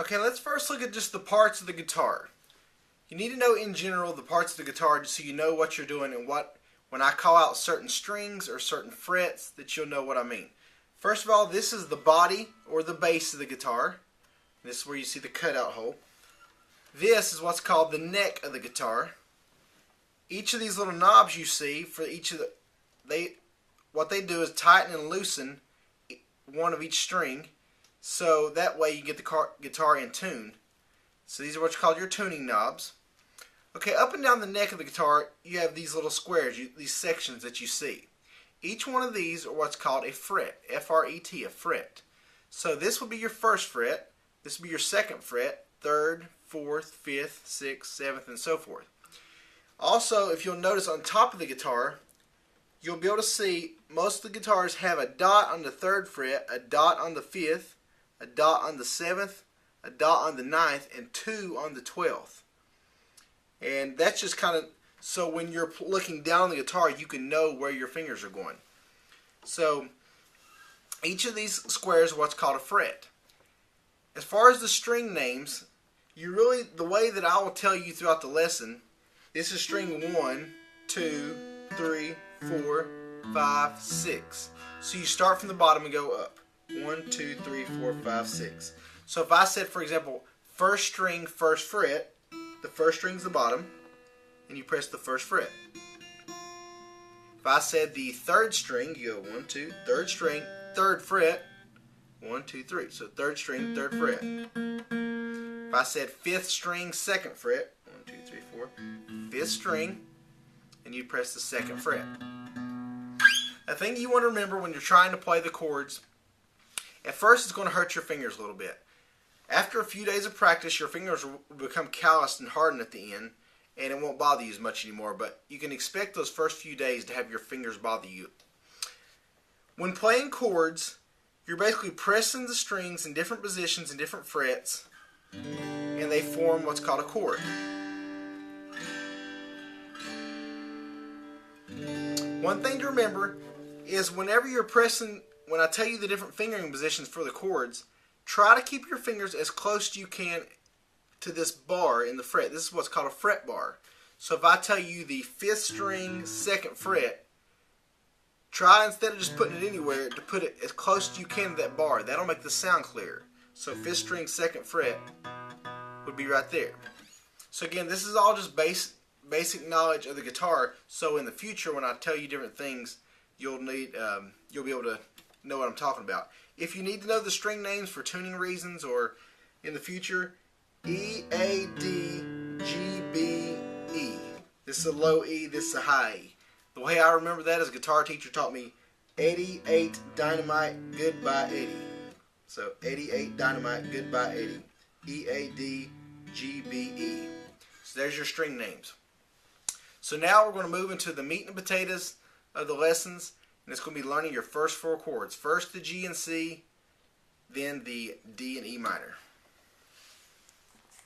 Okay, let's first look at just the parts of the guitar. You need to know in general the parts of the guitar so you know what you're doing and when I call out certain strings or certain frets that you'll know what I mean. First of all, this is the body or the base of the guitar. This is where you see the cutout hole. This is what's called the neck of the guitar. Each of these little knobs you see for each of what they do is tighten and loosen one of each string, so that way you get the guitar in tune. So these are what's called your tuning knobs. Okay, up and down the neck of the guitar you have these little squares, these sections that you see. Each one of these are what's called a fret, F-R-E-T, a fret. So this will be your first fret, this will be your second fret, third, fourth, fifth, sixth, seventh, and so forth. Also, if you'll notice on top of the guitar, you'll be able to see most of the guitars have a dot on the third fret, a dot on the fifth, a dot on the seventh, a dot on the ninth, and 2 on the 12th. And that's just kind of so when you're looking down on the guitar, you can know where your fingers are going. So each of these squares is what's called a fret. As far as the string names, the way that I will tell you throughout the lesson, this is string 1, 2, 3, 4, 5, 6. So you start from the bottom and go up. 1, 2, 3, 4, 5, 6. So if I said, for example, first string, first fret, the first string's the bottom, and you press the first fret. If I said the third string, you go 1, 2, third string, third fret, 1, 2, 3. So third string, third fret. If I said fifth string, second fret, 1, 2, 3, 4, fifth string, and you press the second fret. A thing you want to remember when you're trying to play the chords, at first it's going to hurt your fingers a little bit. After a few days of practice, your fingers will become calloused and hardened at the end, and it won't bother you as much anymore, but you can expect those first few days to have your fingers bother you. When playing chords, you're basically pressing the strings in different positions and different frets, and they form what's called a chord. One thing to remember is whenever you're pressing, when I tell you the different fingering positions for the chords, try to keep your fingers as close as you can to this bar in the fret. This is what's called a fret bar. So if I tell you the fifth string, second fret, try instead of just putting it anywhere to put it as close as you can to that bar. That'll make the sound clear. So fifth string, second fret would be right there. So again, this is all just basic knowledge of the guitar. So in the future, when I tell you different things, you'll be able to know what I'm talking about. If you need to know the string names for tuning reasons or in the future, E, A, D, G, B, E. This is a low E, this is a high E. The way I remember that is a guitar teacher taught me 88 Dynamite, Goodbye Eddie. So 88 Dynamite, Goodbye Eddie. E, A, D, G, B, E. So there's your string names. So now we're going to move into the meat and potatoes of the lessons. And it's going to be learning your first 4 chords. First the G and C, then the D and E minor.